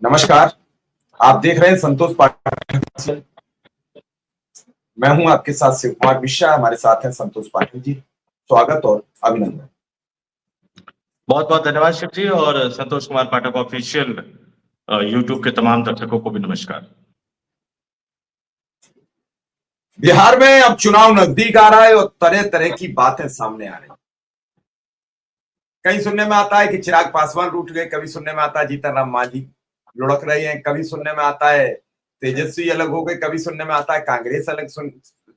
नमस्कार। आप देख रहे हैं संतोष पाठक। मैं हूं आपके साथ शिव कुमार मिश्रा। हमारे साथ हैं संतोष पाठक जी। स्वागत और अभिनंदन। बहुत बहुत धन्यवाद शिव जी और संतोष कुमार पाठक ऑफिशियल यूट्यूब के तमाम दर्शकों को भी नमस्कार। बिहार में अब चुनाव नजदीक आ रहा है और तरह तरह की बातें सामने आ रही हैं। कहीं सुनने में आता है कि चिराग पासवान रूठ गए, कभी सुनने में आता है जीतन राम मांझी लुढ़क रहे हैं, कभी सुनने में आता है तेजस्वी अलग हो गए, कभी सुनने में आता है कांग्रेस अलग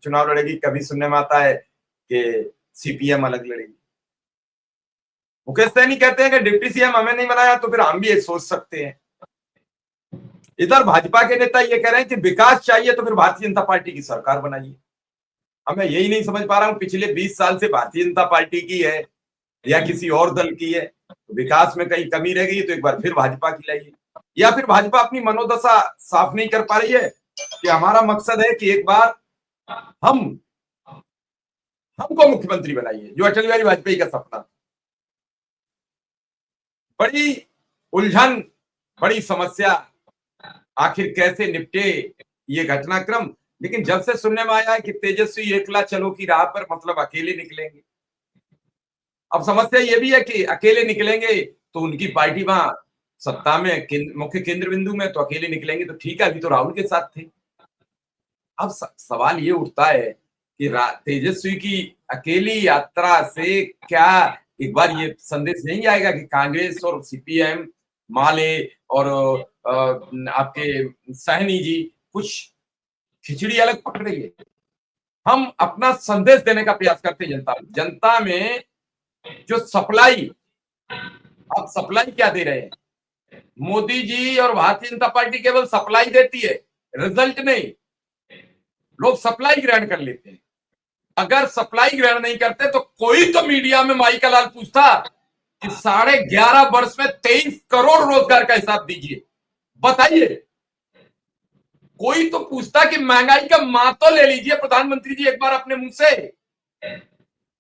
चुनाव लड़ेगी, कभी सुनने में आता है कि सीपीएम अलग लड़ेगी। मुकेश सहनी कहते हैं कि डिप्टी सीएम हमें नहीं बनाया तो फिर हम भी ये सोच सकते हैं। इधर भाजपा के नेता ये कह रहे हैं कि विकास चाहिए तो फिर भारतीय जनता पार्टी की सरकार बनाइए। अब मैं यही नहीं समझ पा रहा हूं, पिछले 20 साल से भारतीय जनता पार्टी की है या किसी और दल की है, तो विकास में कहीं कमी रह गई तो एक बार फिर भाजपा की लाइए, या फिर भाजपा अपनी मनोदशा साफ नहीं कर पा रही है कि हमारा मकसद है कि एक बार हमको मुख्यमंत्री बनाइए, जो अटल बिहारी वाजपेयी का सपना था। बड़ी उलझन, बड़ी समस्या, आखिर कैसे निपटे ये घटनाक्रम। लेकिन जब से सुनने में आया है कि तेजस्वी एकला चलो की राह पर, मतलब अकेले निकलेंगे। अब समस्या ये भी है कि अकेले निकलेंगे तो उनकी पार्टी वहां सत्ता में मुख्य केंद्र बिंदु में, तो अकेले निकलेंगे तो ठीक है, अभी तो राहुल के साथ थे। अब सवाल ये उठता है कि तेजस्वी की अकेली यात्रा से क्या एक बार ये संदेश नहीं आएगा कि कांग्रेस और सीपीएम, माले और आपके सहनी जी कुछ खिचड़ी अलग पक रही है। हम अपना संदेश देने का प्रयास करते जनता में जो सप्लाई, अब सप्लाई क्या दे रहे हैं? मोदी जी और भारतीय जनता पार्टी केवल सप्लाई देती है, रिजल्ट नहीं। लोग सप्लाई ग्रहण कर लेते हैं। अगर सप्लाई ग्रहण नहीं करते तो कोई तो मीडिया में माई का लाल पूछता कि 11.5 वर्ष में 23 करोड़ रोजगार का हिसाब दीजिए, बताइए। कोई तो पूछता कि महंगाई का मां तो ले लीजिए प्रधानमंत्री जी एक बार अपने मुंह से।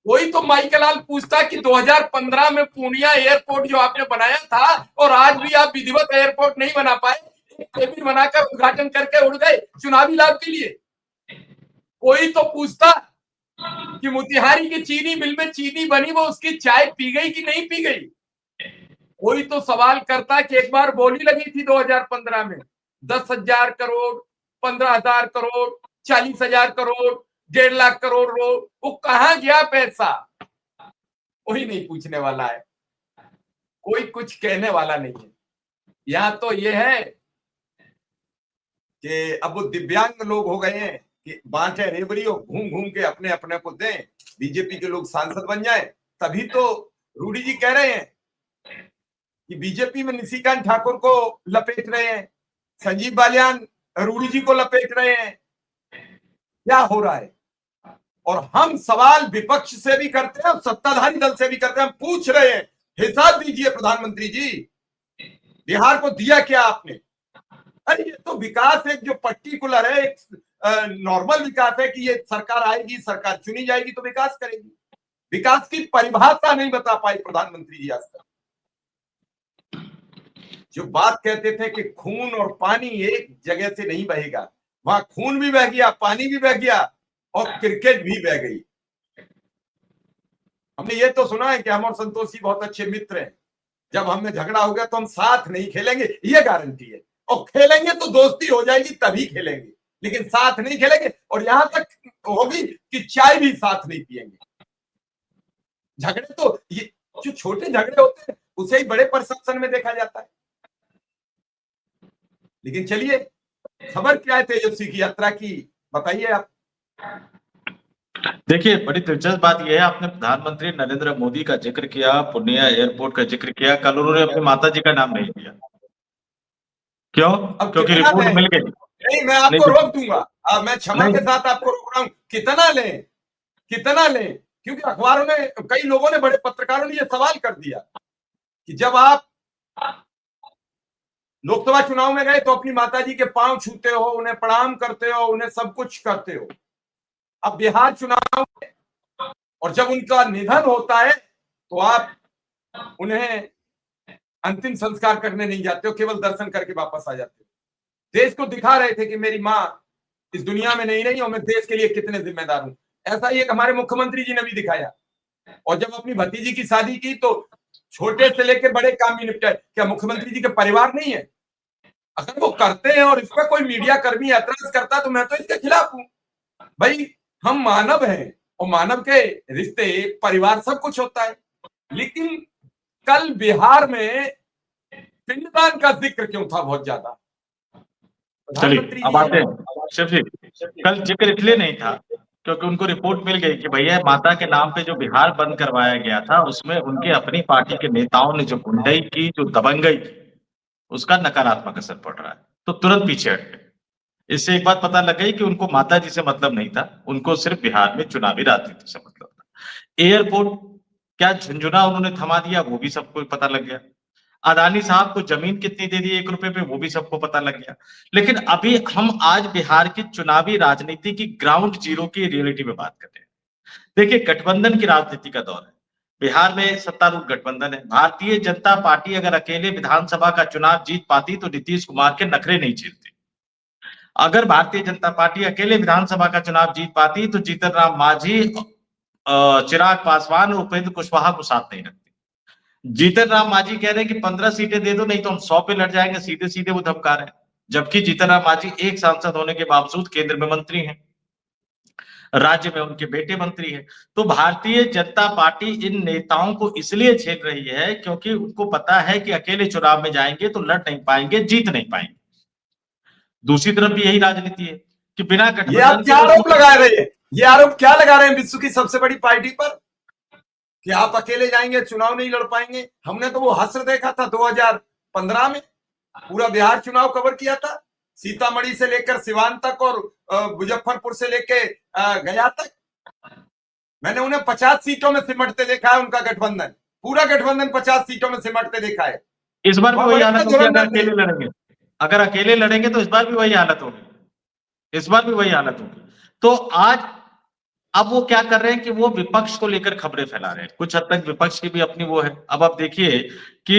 कोई तो माई का लाल पूछता कि 2015 में पूर्णिया एयरपोर्ट जो आपने बनाया था और आज भी आप विधिवत एयरपोर्ट नहीं बना पाए, केबिन बनाकर उद्घाटन करके उड़ गए चुनावी लाभ के लिए। कोई तो पूछता कि मोतिहारी की चीनी मिल में चीनी बनी, वो उसकी चाय पी गई कि नहीं पी गई। कोई तो सवाल करता कि एक बार बोली लगी थी 2015 में 10,000 करोड़, 15,000 करोड़, 40,000 करोड़, 1.5 लाख करोड़ रोड, वो कहां गया पैसा? कोई नहीं पूछने वाला है, कोई कुछ कहने वाला नहीं है। यहां तो ये है कि अब वो दिव्यांग लोग हो गए हैं कि बांटे रेवड़ी और घूम घूम के अपने अपने को दें, बीजेपी के लोग सांसद बन जाएं। तभी तो रूडी जी कह रहे हैं कि बीजेपी में निशिकांत ठाकुर को लपेट रहे हैं, संजीव बालियान रूडी जी को लपेट रहे हैं। क्या हो रहा है? और हम सवाल विपक्ष से भी करते हैं और सत्ताधारी दल से भी करते हैं। हम पूछ रहे हैं, हिसाब दीजिए प्रधानमंत्री जी, बिहार को दिया क्या आपने? अरे ये तो विकास एक जो पर्टिकुलर है, एक नॉर्मल विकास है कि ये सरकार आएगी, सरकार चुनी जाएगी तो विकास करेगी। विकास की परिभाषा नहीं बता पाए प्रधानमंत्री जी आज तक। जो बात कहते थे कि खून और पानी एक जगह से नहीं बहेगा, वहां खून भी बह गया, पानी भी बह गया और क्रिकेट भी बह गई। हमने ये तो सुना है कि हम और संतोष जी बहुत अच्छे मित्र हैं, जब हमें झगड़ा हो गया तो हम साथ नहीं खेलेंगे, ये गारंटी है। और खेलेंगे तो दोस्ती हो जाएगी तभी खेलेंगे, लेकिन साथ नहीं खेलेंगे। और यहां तक होगी कि चाय भी साथ नहीं पिएंगे। झगड़े तो ये जो छोटे झगड़े होते हैं उसे ही बड़े प्रशासन में देखा जाता है। लेकिन चलिए, खबर क्या है तेजस्वी की यात्रा की, बताइए आप। देखिए, बड़ी दिलचस्प बात यह है, आपने प्रधानमंत्री नरेंद्र मोदी का जिक्र किया, पूर्णिया एयरपोर्ट का जिक्र किया, कल उन्होंने अपनी माता जी का नाम नहीं लिया। क्यों? अब क्योंकि कितना रिपोर्ट लें? मिल गई। नहीं, मैं आपको रोक दूंगा। मैं क्षमा के नहीं, साथ आपको रोक रहा हूं। कितना लें, कितना लें? क्योंकि अखबारों ने, कई लोगों ने, बड़े पत्रकारों ने यह सवाल कर दिया कि जब आप लोकसभा चुनाव में गए तो अपनी माताजी के पांव छूते हो, उन्हें प्रणाम करते हो, उन्हें सब कुछ करते हो। अब बिहार चुनाव में और जब उनका निधन होता है तो आप उन्हें अंतिम संस्कार करने नहीं जाते हो, केवल दर्शन करके वापस आ जाते हो। देश को दिखा रहे थे कि मेरी माँ इस दुनिया में नहीं रही और मैं देश के लिए कितने जिम्मेदार हूं। ऐसा ही एक हमारे मुख्यमंत्री जी ने भी दिखाया। और जब अपनी भतीजी की शादी की तो छोटे से लेकर बड़े काम भी निपटाए। क्या मुख्यमंत्री जी के परिवार नहीं है? अगर वो करते हैं और इस पर कोई मीडिया कर्मी ऐतराज करता तो मैं तो इसके खिलाफ हूं। भाई हम मानव हैं और मानव के रिश्ते, परिवार, सब कुछ होता है। लेकिन कल बिहार में पिंडदान का जिक्र क्यों था बहुत ज्यादा? चलिए अब आते हैं शेफ जी। कल जिक्र इसलिए नहीं था क्योंकि उनको रिपोर्ट मिल गई कि भैया माता के नाम पे जो बिहार बंद करवाया गया था उसमें उनके अपनी पार्टी के नेताओं ने जो गुंडई की, जो दबंगई की, उसका नकारात्मक असर पड़ रहा है, तो तुरंत पीछे हट गए। इससे एक बात पता लग गई कि उनको माता जी से मतलब नहीं था, उनको सिर्फ बिहार में चुनावी राजनीति से मतलब था। एयरपोर्ट क्या झुंझुना उन्होंने थमा दिया, वो भी सबको पता लग गया। अदानी साहब को जमीन कितनी दे दी 1 रुपए पे, वो भी सबको पता लग गया। लेकिन अभी हम आज बिहार की चुनावी राजनीति की ग्राउंड जीरो की रियलिटी में बात कर रहे हैं। देखिए गठबंधन की राजनीति का दौर है। बिहार में सत्तारूढ़ गठबंधन है। भारतीय जनता पार्टी अगर अकेले विधानसभा का चुनाव जीत पाती तो नीतीश कुमार के नखरे नहीं झेलते। अगर भारतीय जनता पार्टी अकेले विधानसभा का चुनाव जीत पाती तो जीतन राम मांझी, चिराग पासवान और उपेंद्र कुशवाहा को साथ नहीं रखते। जीतन राम मांझी कह रहे हैं कि 15 सीटें दे दो, नहीं तो हम 100 पे लड़ जाएंगे, सीधे सीधे वो धमका रहे हैं। जबकि जीतन राम मांझी एक सांसद होने के बावजूद केंद्र में मंत्री हैं, राज्य में उनके बेटे मंत्री हैं। तो भारतीय जनता पार्टी इन नेताओं को इसलिए झेल रही है क्योंकि उनको पता है कि अकेले चुनाव में जाएंगे तो लड़ नहीं पाएंगे, जीत नहीं पाएंगे। दूसरी तरफ भी यही राजनीति है कि बिना ये आप गठबंधन क्या आरोप लगा रहे हैं? ये आरोप क्या लगा रहे हैं विश्व की सबसे बड़ी पार्टी पर कि आप अकेले जाएंगे, चुनाव नहीं लड़ पाएंगे? हमने तो वो हस्र देखा था 2015 में, पूरा बिहार चुनाव कवर किया था, सीतामढ़ी से लेकर सिवान तक और मुजफ्फरपुर से लेकर गया तक। मैंने उन्हें 50 सीटों में सिमटते देखा है, उनका गठबंधन, पूरा गठबंधन 50 सीटों में सिमटते देखा है। इस बार भी वहां वही बड़े हालत बड़े होगी अगर धुरंधर थे। अकेले लड़ेंगे। अगर अकेले लड़ेंगे तो इस बार भी वही हालत होगी, इस बार भी वही हालत होगी। तो आज अब वो क्या कर रहे हैं कि वो विपक्ष को लेकर खबरें फैला रहे हैं। कुछ हद तक विपक्ष की भी अपनी वो है। अब आप देखिए कि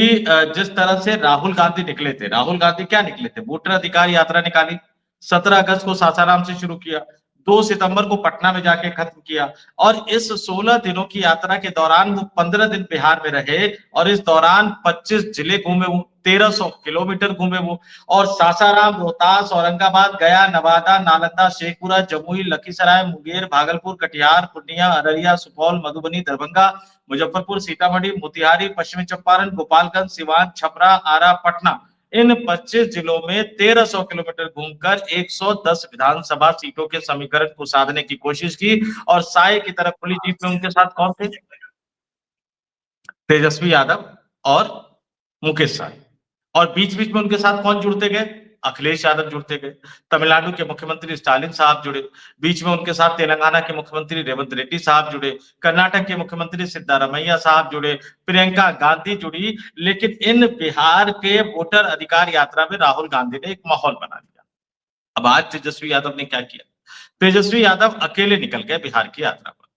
जिस तरह से राहुल गांधी निकले थे, राहुल गांधी क्या निकले थे, वोटर अधिकार यात्रा निकाली, 17 अगस्त को सासाराम से शुरू किया, 2 सितंबर को पटना में जाके खत्म किया, और इस 16 दिनों की यात्रा के दौरान वो 15 दिन बिहार में रहे और इस दौरान 25 जिले घूमे, वो 1300 किलोमीटर घूमे वो, और सासाराम, रोहतास, औरंगाबाद, गया, नवादा, नालंदा, शेखपुरा, जमुई, लखीसराय, मुंगेर, भागलपुर, कटिहार, पूर्णिया, अररिया, सुपौल, मधुबनी, दरभंगा, मुजफ्फरपुर, सीतामढ़ी, मोतिहारी, पश्चिमी चंपारण, गोपालगंज, सिवान, छपरा, आरा, पटना, इन 25 जिलों में 1300 किलोमीटर घूमकर 110 विधानसभा सीटों के समीकरण को साधने की कोशिश की। और साय की तरफ खुली जीप में उनके साथ कौन थे? तेजस्वी यादव और मुकेश साय। और बीच बीच में उनके साथ कौन जुड़ते गए? अखिलेश यादव जुड़ते गए, तमिलनाडु के मुख्यमंत्री स्टालिन साहब जुड़े, बीच में उनके साथ तेलंगाना के मुख्यमंत्री रेवंत रेड्डी साहब जुड़े, कर्नाटक के मुख्यमंत्री सिद्धारमैया साहब जुड़े, प्रियंका गांधी जुड़ी। लेकिन इन बिहार के वोटर अधिकार यात्रा में राहुल गांधी ने एक माहौल बना दिया। अब आज तेजस्वी यादव ने क्या किया? तेजस्वी यादव अकेले निकल गए बिहार की यात्रा पर,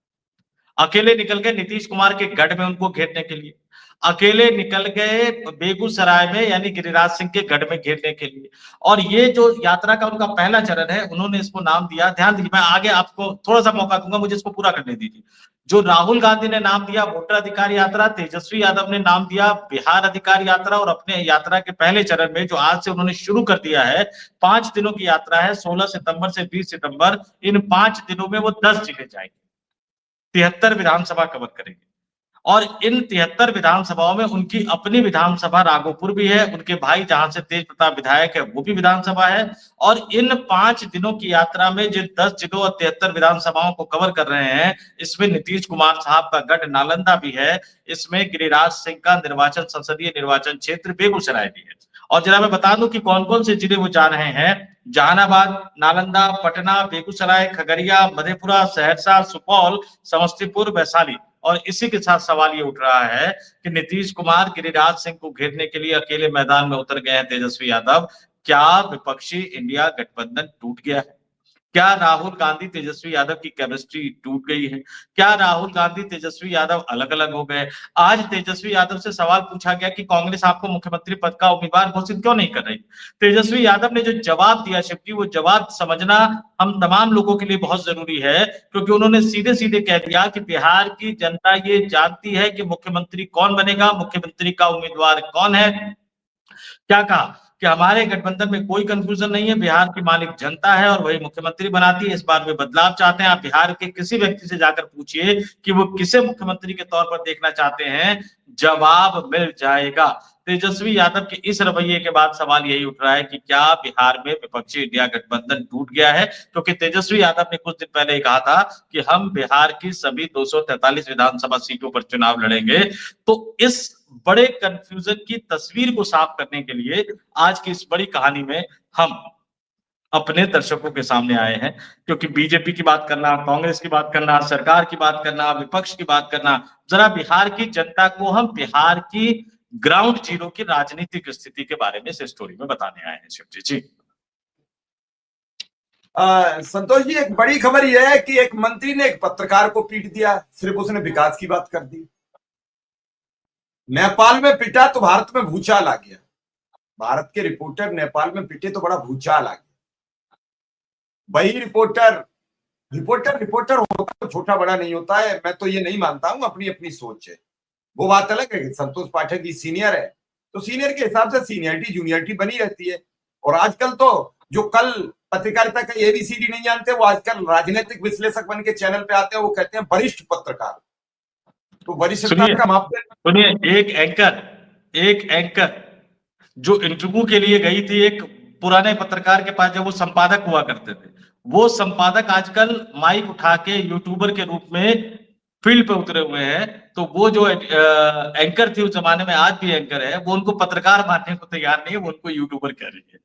अकेले निकल गए नीतीश कुमार के गढ़ में उनको घेरने के लिए, अकेले निकल गए बेगूसराय में यानी गिरिराज सिंह के गढ़ में घेरने के लिए। और ये जो यात्रा का उनका पहला चरण है, उन्होंने इसको नाम दिया, ध्यान दीजिए, मैं आगे आपको थोड़ा सा मौका दूंगा, मुझे इसको पूरा करने दीजिए। जो राहुल गांधी ने नाम दिया वोटर अधिकार यात्रा, तेजस्वी यादव ने नाम दिया बिहार अधिकार यात्रा, और अपने यात्रा के पहले चरण में जो आज से उन्होंने शुरू कर दिया है, 5 दिनों की यात्रा है, 16 सितंबर से 20 सितंबर, इन 5 दिनों में वो 10 जिले जाएंगे, 73 विधानसभा कवर करेंगे। और इन 73 विधानसभाओं में उनकी अपनी विधानसभा राघोपुर भी है, उनके भाई जहां से तेज प्रताप विधायक है वो भी विधानसभा है। और इन 5 दिनों की यात्रा में जिन 10 जिलों और 73 विधानसभाओं को कवर कर रहे हैं, इसमें नीतीश कुमार साहब का गढ़ नालंदा भी है, इसमें गिरिराज सिंह का निर्वाचन संसदीय निर्वाचन क्षेत्र बेगूसराय भी है। और जरा मैं बता दूं कि कौन कौन से जिले वो जा रहे हैं: जहानाबाद, नालंदा, पटना, बेगूसराय, खगड़िया, मधेपुरा, सहरसा, सुपौल, समस्तीपुर, वैशाली। और इसी के साथ सवाल ये उठ रहा है कि नीतीश कुमार गिरिराज सिंह को घेरने के लिए अकेले मैदान में उतर गए हैं तेजस्वी यादव। क्या विपक्षी इंडिया गठबंधन टूट गया है? क्या राहुल गांधी तेजस्वी यादव की केमिस्ट्री टूट गई है? क्या राहुल गांधी तेजस्वी यादव अलग अलग हो गए? आज तेजस्वी यादव से सवाल पूछा गया कि कांग्रेस आपको मुख्यमंत्री पद का उम्मीदवार घोषित क्यों नहीं कर रही? तेजस्वी यादव ने जो जवाब दिया शिवजी, वो जवाब समझना हम तमाम लोगों के लिए बहुत जरूरी है, क्योंकि उन्होंने सीधे सीधे कह दिया कि बिहार की जनता ये जानती है कि मुख्यमंत्री कौन बनेगा, मुख्यमंत्री का उम्मीदवार कौन है। क्या कहा कि हमारे गठबंधन में कोई कंफ्यूजन नहीं है, बिहार की मालिक जनता है और वही मुख्यमंत्री बनाती है। इस बार वे बदलाव चाहते हैं। आप बिहार के किसी व्यक्ति से जाकर पूछिए कि वो किसे मुख्यमंत्री के तौर पर देखना चाहते हैं, जवाब मिल जाएगा। तेजस्वी यादव के इस रवैये के बाद सवाल यही उठ रहा है कि क्या बिहार में विपक्षी इंडिया गठबंधन टूट गया है, क्योंकि तेजस्वी यादव ने कुछ दिन पहले ही कहा था कि हम बिहार की सभी 243 विधानसभा सीटों पर चुनाव लड़ेंगे। तो इस बड़े कंफ्यूजन की तस्वीर को साफ करने के लिए आज की इस बड़ी कहानी में हम अपने दर्शकों के सामने आए हैं, क्योंकि बीजेपी की बात करना, कांग्रेस की बात करना, सरकार की बात करना, विपक्ष की बात करना, जरा बिहार की जनता को हम बिहार की ग्राउंड जीरो की राजनीतिक स्थिति के बारे में इस स्टोरी में बताने आए हैं। शिवजी जी, संतोष जी, एक बड़ी खबर यह है कि एक मंत्री ने एक पत्रकार को पीट दिया, सिर्फ उसने विकास की बात कर दी। नेपाल में पिटा तो भारत में भूचाल आ गया। भारत के रिपोर्टर नेपाल में पिटे तो बड़ा भूचाल आ गया। वही रिपोर्टर रिपोर्टर होता तो छोटा बड़ा नहीं होता है, मैं तो ये नहीं मानता हूं, अपनी अपनी सोच है। वो बात अलग है कि संतोष पाठक जी सीनियर है, तो सीनियर के हिसाब से सीनियरिटी जूनियरिटी बनी रहती है। और आजकल तो जो कल पत्रकारिता का एबीसीडी नहीं जानते, वो आजकल राजनीतिक विश्लेषक बन के चैनल पे आते हैं, वो कहते हैं वरिष्ठ पत्रकार। तो वरिष्ठता का मापदंड, सुनिए, एक एंकर जो इंटरव्यू के लिए गई थी एक पुराने पत्रकार के पास, जब वो संपादक हुआ करते थे, वो संपादक आजकल माइक उठा के यूट्यूबर के रूप में फील्ड पे उतरे हुए हैं। तो वो जो एंकर थी उस जमाने में, आज भी एंकर है, वो उनको पत्रकार मानने को तैयार नहीं है, वो उनको यूट्यूबर कह रही है।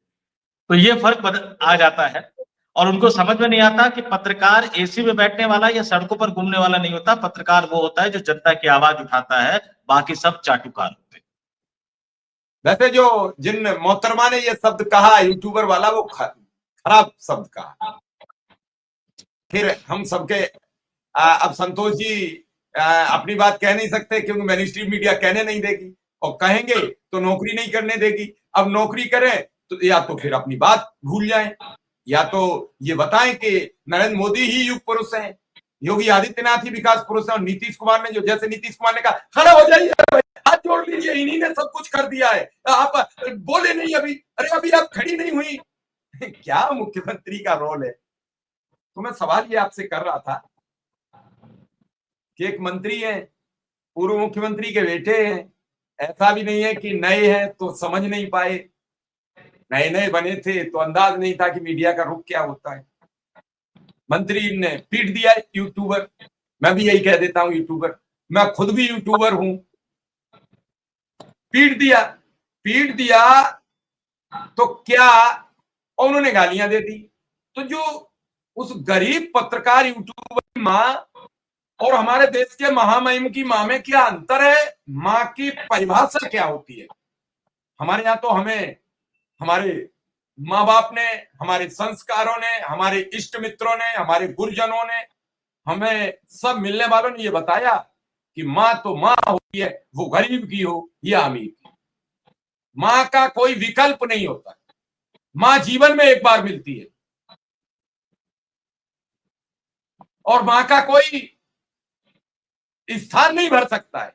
तो ये फर्क आ जाता है। और उनको समझ में नहीं आता कि पत्रकार एसी में बैठने वाला या सड़कों पर घूमने वाला नहीं होता। पत्रकार वो होता है जो जनता की आवाज उठाता है, बाकी सब चाटुकार होते हैं। वैसे जो जिन मोहतरमा ने ये शब्द कहा यूट्यूबर वाला, वो खराब शब्द कहा। फिर हम सबके अब संतोष जी अपनी बात कह नहीं सकते, क्योंकि मेन स्ट्रीम मीडिया कहने नहीं देगी, और कहेंगे तो नौकरी नहीं करने देगी। अब नौकरी करें तो या तो फिर अपनी बात भूल जाएं, या तो ये बताएं कि नरेंद्र मोदी ही युग पुरुष हैं, योगी आदित्यनाथ ही विकास पुरुष है, और नीतीश कुमार ने, जो जैसे नीतीश कुमार ने कहा खड़ा हो जाइए, हाथ जोड़ लीजिए, इन्हीं ने सब कुछ कर दिया है, आप बोले नहीं अभी, अरे अभी आप खड़ी नहीं हुई। क्या मुख्यमंत्री का रोल है? तो मैं सवाल ये आपसे कर रहा था कि एक मंत्री है, पूर्व मुख्यमंत्री के बेटे हैं, ऐसा भी नहीं है कि नए हैं तो समझ नहीं पाए, नए नए बने थे तो अंदाज नहीं था कि मीडिया का रुख क्या होता है। मंत्री ने पीट दिया यूट्यूबर, मैं भी यही कह देता हूं यूट्यूबर, मैं खुद भी यूट्यूबर हूं। पीट दिया तो क्या, और उन्होंने गालियां दे दी। तो जो उस गरीब पत्रकार यूट्यूबर की मां और हमारे देश के महामहिम की मां में क्या अंतर है? मां की परिभाषा क्या होती है? हमारे यहाँ तो हमें हमारे माँ बाप ने, हमारे संस्कारों ने, हमारे इष्ट मित्रों ने, हमारे गुरुजनों ने, हमें सब मिलने वालों ने ये बताया कि माँ तो माँ होती है, वो गरीब की हो या अमीर की, माँ का कोई विकल्प नहीं होता। माँ जीवन में एक बार मिलती है और माँ का कोई स्थान नहीं भर सकता है।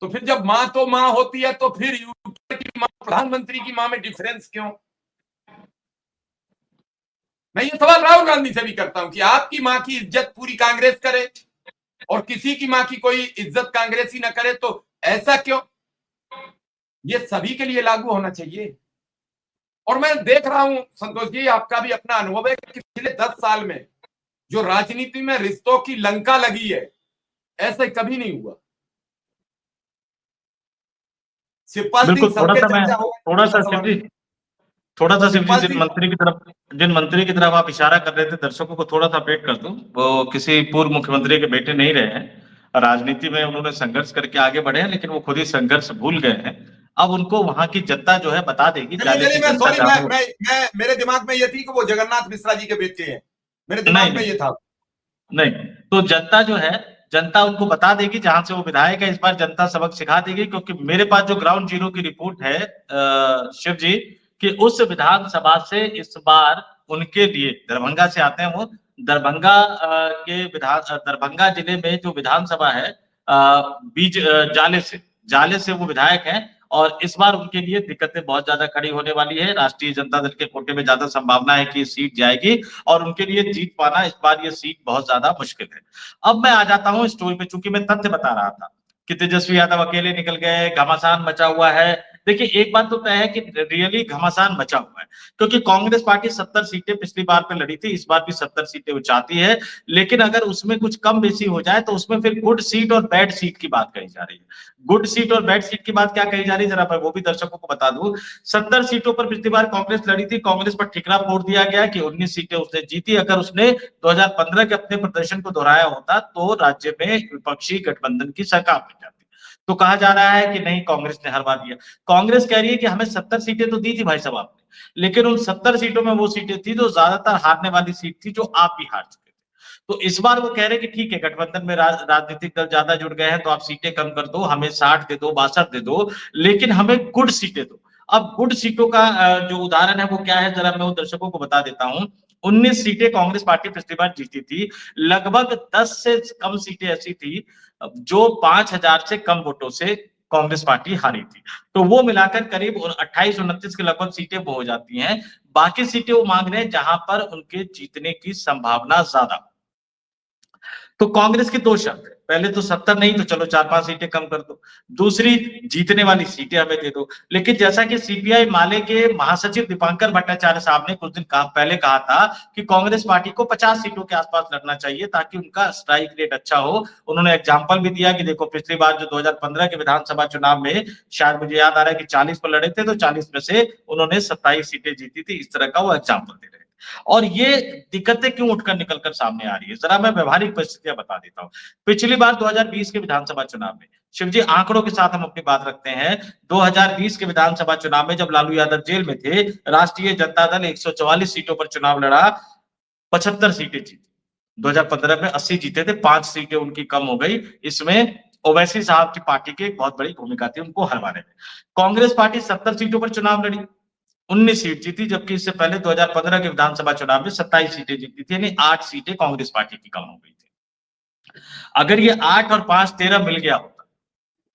तो फिर जब माँ तो माँ होती है, तो फिर यूट्यूबर की माँ, प्रधानमंत्री की माँ में डिफरेंस क्यों? मैं ये सवाल राहुल गांधी से भी करता हूं कि आपकी माँ की इज्जत पूरी कांग्रेस करे और किसी की माँ की कोई इज्जत कांग्रेसी ना करे, तो ऐसा क्यों? ये सभी के लिए लागू होना चाहिए। और मैं देख रहा हूं संतोष जी, आपका भी अपना अनुभव है कि पिछले 10 साल में जो राजनीति में रिश्तों की लंका लगी है, ऐसे कभी नहीं हुआ। शिवपाल सिंह सबके चर्चा हो, थोड़ा सा शिव जी, जिन मंत्री की तरफ आप इशारा कर रहे थे, दर्शकों को थोड़ा सा अपडेट कर दूं। वो किसी पूर्व मुख्यमंत्री के बेटे नहीं रहे हैं, राजनीति में उन्होंने संघर्ष करके आगे बढ़े हैं, लेकिन वो खुद ही संघर्ष भूल गए हैं। अब उनको वहां की जनता जो है बता देगी, जाले चलिए की मैं जनता सॉरी, जहां वो मैं मेरे दिमाग में ये थी कि वो जगन्नाथ मिश्रा जी के बेटे हैं, मेरे नहीं दिमाग में नहीं ये था। नहीं, तो जनता जो है, जनता उनको बता देगी जहां से वो विधायक है। इस बार जनता सबक सिखा देगी, क्योंकि मेरे पास जो ग्राउंड जीरो की रिपोर्ट है शिव जी, कि उस विधानसभा से इस बार उनके लिए, दरभंगा से आते हैं वो, दरभंगा दरभंगा जिले में जो विधानसभा है जाले से वो विधायक हैं। और इस बार उनके लिए दिक्कतें बहुत ज्यादा खड़ी होने वाली है। राष्ट्रीय जनता दल के कोटे में ज्यादा संभावना है कि सीट जाएगी और उनके लिए जीत पाना इस बार ये सीट बहुत ज्यादा मुश्किल है। अब मैं आ जाता हूँ स्टोरी पे, चूंकि मैं तथ्य बता रहा था कि तेजस्वी यादव अकेले निकल गए, घमासान मचा हुआ है। देखिए एक बात तो तय है कि रियली घमासान मचा हुआ है, क्योंकि कांग्रेस पार्टी 70 सीटें पिछली बार पे लड़ी थी, इस बार भी 70 सीटें वो चाहती है। लेकिन अगर उसमें कुछ कम बेसी हो जाए तो उसमें फिर गुड सीट और बैड सीट की बात कही जा रही है। गुड सीट और बैड सीट की बात क्या कही जा रही है, जरा मैं वो भी दर्शकों को बता दूं। 70 सीटों पर पिछली बार कांग्रेस लड़ी थी, कांग्रेस पर ठिकरा फोड़ दिया गया कि 19 सीटें उसने जीती। अगर उसने 2015 के अपने प्रदर्शन को दोहराया होता तो राज्य में विपक्षी गठबंधन की सरकार बन जाती। तो कहा जा रहा है कि नहीं, कांग्रेस ने हरवा दिया। कांग्रेस कह रही है कि हमें 70 सीटें तो दी थी भाई साहब आपने, लेकिन उन 70 सीटों में वो सीटें थी जो ज्यादातर हारने वाली सीट थी, जो आप भी हार चुके थे। तो इस बार वो कह रहे हैं कि ठीक है, गठबंधन में राजनीतिक दल ज्यादा जुड़ गए हैं, तो आप सीटें कम कर दो, हमें 60 दे दो, 62 दे दो, लेकिन हमें गुड सीटें दो। अब गुड सीटों का जो उदाहरण है वो क्या है, जरा मैं वो दर्शकों को बता देता हूं। 19 सीटें कांग्रेस पार्टी पिछली बार जीती थी। लगभग 10 से कम सीटें ऐसी थी जो 5,000 से कम वोटों से कांग्रेस पार्टी हारी थी। तो वो मिलाकर करीब 28-29 के लगभग सीटें वो हो जाती हैं। बाकी सीटें वो मांग रहे हैं जहां पर उनके जीतने की संभावना ज्यादा। तो कांग्रेस की दो शर्त है, पहले तो 70 नहीं तो चलो 4-5 सीटें कम कर दो, दूसरी जीतने वाली सीटें हमें दे दो। लेकिन जैसा कि सीपीआई माले के महासचिव दीपांकर भट्टाचार्य साहब ने कुछ दिन पहले कहा था कि कांग्रेस पार्टी को 50 सीटों के आसपास लड़ना चाहिए ताकि उनका स्ट्राइक रेट अच्छा हो। उन्होंने एग्जाम्पल भी दिया कि देखो पिछली बार जो 2015 के विधानसभा चुनाव में, शायद मुझे याद आ रहा है कि 40 पर लड़े थे, तो 40 में से उन्होंने 27 सीटें जीती थी। इस तरह का वो एग्जाम्पल दे रहे हैं। और ये दिक्कतें क्यों उठकर निकलकर सामने आ रही है, जरा मैं व्यवहारिक परिस्थितियां बता देता हूं। पिछली बार 2020 के विधानसभा चुनाव में, शिवजी आंकड़ों के साथ हम अपनी बात रखते हैं, 2020 के विधानसभा चुनाव में जब लालू यादव जेल में थे, राष्ट्रीय जनता दल 144 सीटों पर चुनाव लड़ा, 75 सीटें जीती। 2015 में 80 जीते थे, 5 सीटें उनकी कम हो गई। इसमें ओवैसी साहब की पार्टी की एक बहुत बड़ी भूमिका थी उनको हरवाने में। कांग्रेस पार्टी 70 सीटों पर चुनाव लड़ी, 19 सीट जीती, जबकि इससे पहले 2015 के विधानसभा चुनाव में 27 सीटें जीती थी, यानी 8 सीटें कांग्रेस पार्टी की कम हो गई थी। अगर ये 8 और 5 13 मिल गया होता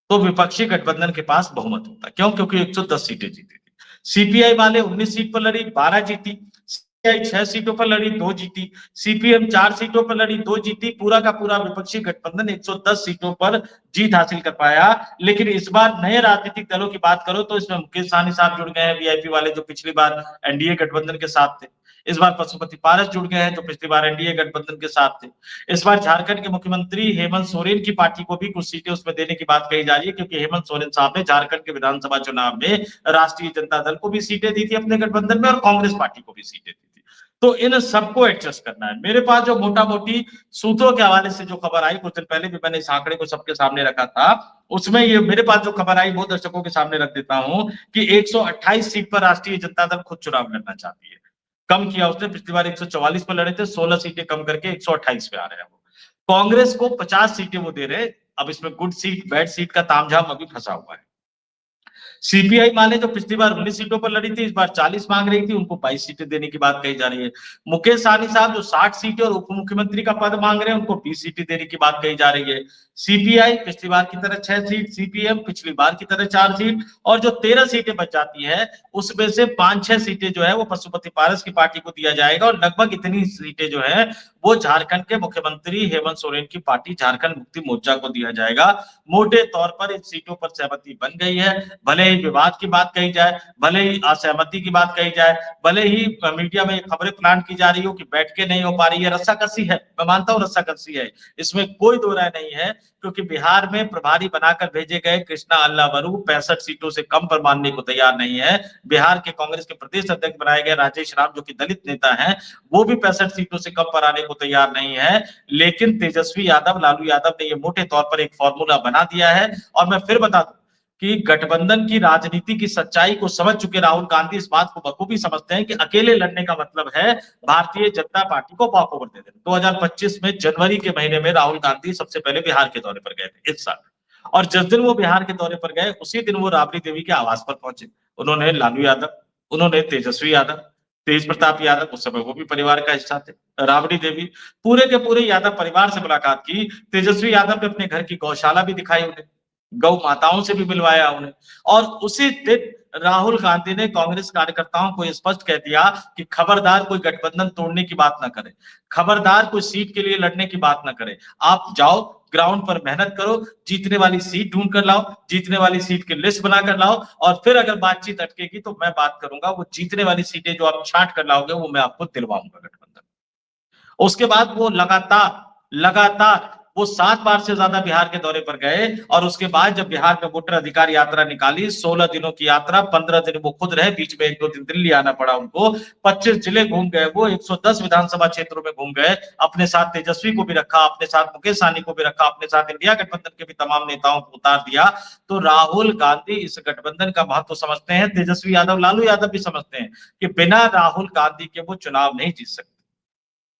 तो विपक्षी गठबंधन के पास बहुमत होता। क्यों? क्योंकि 110 सीटें जीती थी। सीपीआई वाले 19 सीट पर लड़ी, 12 जीती। सीपीआई 6 सीटों पर लड़ी, 2 जीती। सीपीएम 4 सीटों पर लड़ी, 2 जीती। पूरा का पूरा विपक्षी गठबंधन 110 सीटों पर जीत हासिल कर पाया। लेकिन इस बार नए राजनीतिक दलों की बात करो तो इसमें मुकेश सहनी साहब जुड़ गए हैं, वीआईपी वाले, जो पिछली बार एनडीए गठबंधन के साथ थे। इस बार पशुपति पारस जुड़ गए हैं, जो पिछली बार एनडीए गठबंधन के साथ थे। इस बार झारखंड के मुख्यमंत्री हेमंत सोरेन की पार्टी को भी कुछ सीटें उसमें देने की बात कही जा रही है, क्योंकि हेमंत सोरेन साहब ने झारखंड के विधानसभा चुनाव में राष्ट्रीय जनता दल को भी सीटें दी थी अपने गठबंधन में, और कांग्रेस पार्टी को भी सीटें दी थी। तो इन सबको एडजस्ट करना है। मेरे पास जो मोटा मोटी सूत्रों के हवाले से जो खबर आई, कुछ दिन पहले भी मैंने इस आंकड़े को सबके सामने रखा था, उसमें ये मेरे पास जो खबर आई वो दर्शकों के सामने रख देता हूं कि 128 सीट पर राष्ट्रीय जनता दल खुद चुनाव लड़ना चाहती है। कम किया उसने, पिछली बार 144 पर लड़े थे, 16 सीटें कम करके 128 पे आ रहे हैं वो। कांग्रेस को 50 सीटें वो दे रहे। अब इसमें गुड सीट बैड सीट का तामझाम अभी फंसा हुआ है। सीपीआई माने जो पिछली बार 19 सीटों पर लड़ी थी, इस बार 40 मांग रही थी, उनको 22 सीटें देने की बात कही जा रही है। मुकेश सहनी साहब जो 60 सीटें और उप मुख्यमंत्री का पद मांग रहे हैं, उनको 20 सीटें देने की बात कही जा रही है। सीपीआई पिछली बार की तरह 6 सीट, सीपीएम पिछली बार की तरह 4 सीट, और जो 13 सीटें बच जाती है उसमें से 5-6 सीटें जो है वो पशुपति पारस की पार्टी को दिया जाएगा, और लगभग इतनी सीटें जो है वो झारखंड के मुख्यमंत्री हेमंत सोरेन की पार्टी झारखंड मुक्ति मोर्चा को दिया जाएगा। मोटे तौर पर इन सीटों पर सहमति बन गई है। भले ही विवाद की बात कही जाए, भले ही असहमति की बात कही जाए, भले ही मीडिया में खबरें प्लांट की जा रही हो कि बैठकें नहीं हो पा रही है, रस्साकसी है, मैं मानता हूं रस्साकसी है, इसमें कोई दो राय नहीं है। क्योंकि बिहार में प्रभारी बनाकर भेजे गए कृष्णा अल्लावरू 65 सीटों से कम पर मानने को तैयार नहीं है। बिहार के कांग्रेस के प्रदेश अध्यक्ष बनाए गए राजेश राम, जो कि दलित नेता हैं, वो भी 65 सीटों से कम पर आने को तैयार नहीं है। लेकिन तेजस्वी यादव, लालू यादव ने ये मोटे तौर पर एक फॉर्मूला बना दिया है। और मैं फिर बता दूं कि गठबंधन की राजनीति की सच्चाई को समझ चुके राहुल गांधी इस बात को बखूबी समझते हैं कि अकेले लड़ने का मतलब है भारतीय जनता पार्टी को वॉकओवर दे देना। 2025 में जनवरी के महीने में राहुल गांधी सबसे पहले बिहार के दौरे पर गए थे इस साल, और जिस दिन वो बिहार के दौरे पर गए उसी दिन वो राबड़ी देवी के आवास पर पहुंचे। उन्होंने लालू यादव, उन्होंने तेजस्वी यादव, तेज प्रताप यादव, उस समय वो भी परिवार का हिस्सा थे, राबड़ी देवी, पूरे के पूरे यादव परिवार से मुलाकात की। तेजस्वी यादव ने अपने घर की गौशाला भी दिखाई उन्हें, गौ माताओं से भी मिलवाया उन्हें, और उसी दिन राहुल गांधी ने कांग्रेस कार्यकर्ताओं को स्पष्ट कह दिया कि खबरदार कोई गठबंधन तोड़ने की बात ना करे, खबरदार कोई सीट के लिए लड़ने की बात ना करे, आप जाओ ग्राउंड पर मेहनत करो, जीतने वाली सीट ढूंढ कर लाओ, जीतने वाली सीट की लिस्ट बनाकर लाओ, और फिर अगर बातचीत अटकेगी तो मैं बात करूंगा, वो जीतने वाली सीटें जो आप छांट कर लाओगे वो मैं आपको दिलवाऊंगा गठबंधन। उसके बाद वो लगातार वो 7 बार से ज्यादा बिहार के दौरे पर गए, और उसके बाद जब बिहार में वोटर अधिकार यात्रा निकाली, 16 दिनों की यात्रा, 15 दिन वो खुद रहे, बीच में 1-2 दिन दिल्ली आना पड़ा उनको, 25 जिले घूम गए वो, 110 विधानसभा क्षेत्रों में घूम गए, अपने साथ तेजस्वी को भी रखा, अपने साथ मुकेश सहनी को भी रखा, अपने साथ इंडिया गठबंधन के भी तमाम नेताओं को उतार दिया। तो राहुल गांधी इस गठबंधन का महत्व समझते हैं, तेजस्वी यादव, लालू यादव भी समझते हैं कि बिना राहुल गांधी के वो चुनाव नहीं जीत सकते।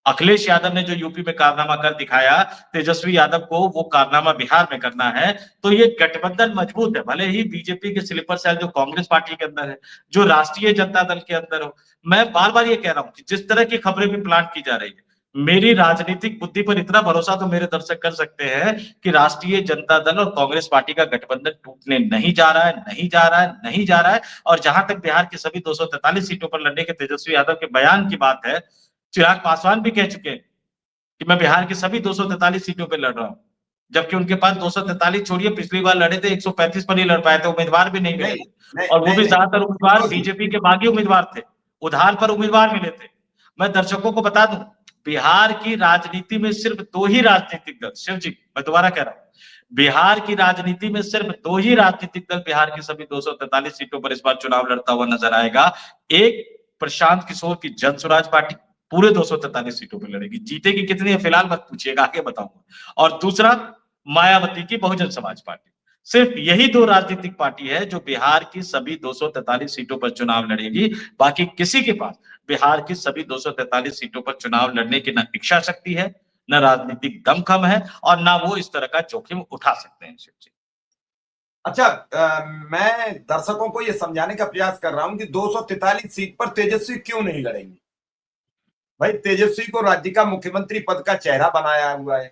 अखिलेश यादव ने जो यूपी में कारनामा कर दिखाया, तेजस्वी यादव को वो कारनामा बिहार में करना है, तो ये गठबंधन मजबूत है। भले ही बीजेपी के स्लीपर सेल जो कांग्रेस पार्टी के अंदर है, जो राष्ट्रीय जनता दल के अंदर हो, मैं बार बार ये कह रहा हूं कि जिस तरह की खबरें भी प्लांट की जा रही है, मेरी राजनीतिक बुद्धि पर इतना भरोसा तो मेरे दर्शक कर सकते हैं कि राष्ट्रीय जनता दल और कांग्रेस पार्टी का गठबंधन टूटने नहीं जा रहा है, नहीं जा रहा है, नहीं जा रहा है। और जहां तक बिहार की सभी 243 सीटों पर लड़ने के तेजस्वी यादव के बयान की बात है, चिराग पासवान भी कह चुके हैं कि मैं बिहार की सभी 243 सीटों पे लड़ रहा हूं, जबकि उनके पास 243 छोड़िए, पिछली बार लड़े थे 135 पर ही लड़ पाए थे, उम्मीदवार भी नहीं मिले थे, और वो भी ज्यादातर उम्मीदवार बीजेपी के बागी उम्मीदवार थे, उधार पर उम्मीदवार मिले थे। मैं दर्शकों को बता दूं, बिहार की राजनीति में सिर्फ 2 ही राजनीतिक दल, शिव जी मैं दोबारा कह रहा हूं, बिहार की राजनीति में सिर्फ 2 ही राजनीतिक दल बिहार की सभी 243 सीटों पर इस बार चुनाव लड़ता हुआ नजर आएगा। एक प्रशांत किशोर की जन स्वराज पार्टी पूरे 243 सीटों पर लड़ेगी, जीतेगी कितनी है फिलहाल मत पूछिएगा, आगे बताऊंगा। और दूसरा मायावती की बहुजन समाज पार्टी। सिर्फ यही 2 राजनीतिक पार्टी है जो बिहार की सभी 243 सीटों पर चुनाव लड़ेगी। बाकी किसी के पास बिहार की सभी 243 सीटों पर चुनाव लड़ने की न इच्छा शक्ति है, न राजनीतिक दमखम है, और ना वो इस तरह का जोखिम उठा सकते हैं। अच्छा, मैं दर्शकों को ये समझाने का प्रयास कर रहा हूं कि 243 सीट पर तेजस्वी क्यों नहीं लड़ेंगे। भाई तेजस्वी को राज्य का मुख्यमंत्री पद का चेहरा बनाया हुआ है,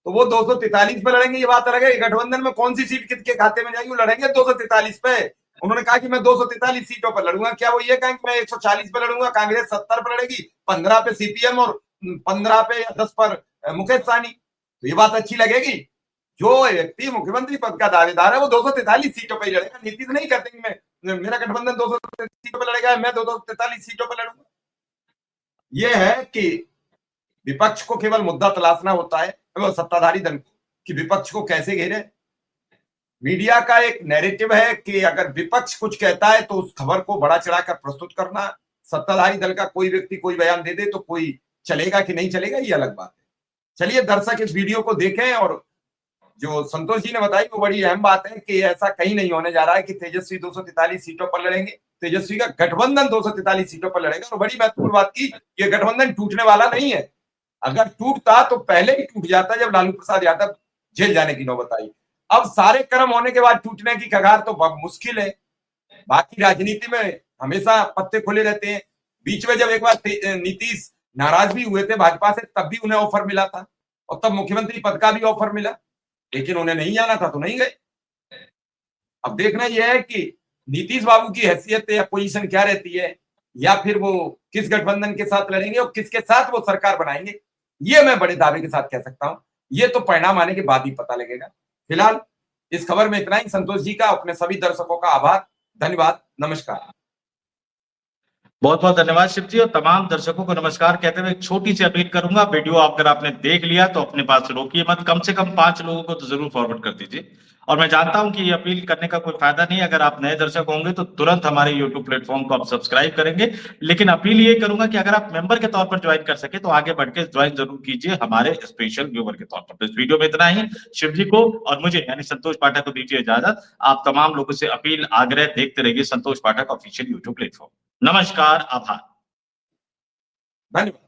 तो वो 243 पे लड़ेंगे, ये बात अलग है। गठबंधन में कौन सी सीट किसके खाते में जाएगी, वो लड़ेंगे 243 पे। उन्होंने कहा कि मैं 243 सीटों पर लड़ूंगा, क्या वो ये कहेंगे मैं 140 पे लड़ूंगा, कांग्रेस 70 पर लड़ेगी, 15 पे सीपीएम और 15 पे या 10 पर मुकेश सहनी, तो ये बात अच्छी लगेगी। जो व्यक्ति मुख्यमंत्री पद का दावेदार है वो 243 सीटों पर ही लड़ेगा। नीतीश नहीं कहते कि मैं मेरा गठबंधन 243 सीटों पर लड़ेगा, मैं 243 सीटों पर लड़ूंगा। यह है कि विपक्ष को केवल मुद्दा तलाशना होता है, सत्ताधारी दल को, कि विपक्ष को कैसे घेरे। मीडिया का एक नैरेटिव है कि अगर विपक्ष कुछ कहता है तो उस खबर को बड़ा चढ़ाकर प्रस्तुत करना। सत्ताधारी दल का कोई व्यक्ति कोई बयान दे दे तो कोई चलेगा कि नहीं चलेगा, ये अलग बात है। चलिए दर्शक इस वीडियो को देखें, और जो संतोष जी ने बताई वो बड़ी अहम बात है कि ऐसा कहीं नहीं होने जा रहा है कि तेजस्वी 243 सीटों पर लड़ेंगे। तेजस्वी का गठबंधन 243 सीटों पर लड़ेगा। और बड़ी महत्वपूर्ण बात की, ये गठबंधन टूटने वाला नहीं है। अगर टूटता तो पहले ही टूट जाता जब लालू प्रसाद यादव जेल जाने की नौबत आई। अब सारे कर्म होने के बाद टूटने की कगार तो बहुत मुश्किल है। बाकी राजनीति में हमेशा पत्ते खुले रहते हैं। बीच में जब एक बार नीतीश नाराज भी हुए थे भाजपा से, तब भी उन्हें ऑफर मिला था, और तब मुख्यमंत्री पद का भी ऑफर मिला, लेकिन उन्हें नहीं जाना था तो नहीं गए। अब देखना यह है कि नीतीश बाबू की हैसियत या पोजीशन क्या रहती है, या फिर वो किस गठबंधन के साथ लड़ेंगे और किसके साथ वो सरकार बनाएंगे, ये मैं बड़े दावे के साथ कह सकता हूं। ये तो परिणाम आने के बाद ही पता लगेगा। फिलहाल इस खबर में इतना ही। संतोष जी का, अपने सभी दर्शकों का आभार, धन्यवाद, नमस्कार। बहुत बहुत धन्यवाद शिव जी, और तमाम दर्शकों को नमस्कार कहते हुए एक छोटी सी अपील करूंगा, वीडियो अगर आपने देख लिया तो अपने पास रोकिए मत, कम से कम 5 लोगों को तो जरूर फॉरवर्ड कर दीजिए, और मैं जानता हूं कि ये अपील करने का कोई फायदा नहीं है। अगर आप नए दर्शक होंगे तो तुरंत हमारे यूट्यूब प्लेटफॉर्म को आप सब्सक्राइब करेंगे, लेकिन अपील ये करूंगा कि अगर आप मेंबर के तौर पर ज्वाइन कर सके तो आगे बढ़ के ज्वाइन जरूर कीजिए हमारे स्पेशल व्यूअर के तौर पर। तो इस वीडियो में इतना ही। शिव जी को और मुझे यानी संतोष पाठक को दीजिए इजाजत। आप तमाम लोगों से अपील आग्रह देखते रहिए संतोष पाठक ऑफिशियल यूट्यूब प्लेटफॉर्म। नमस्कार, आभार। धन्यवाद।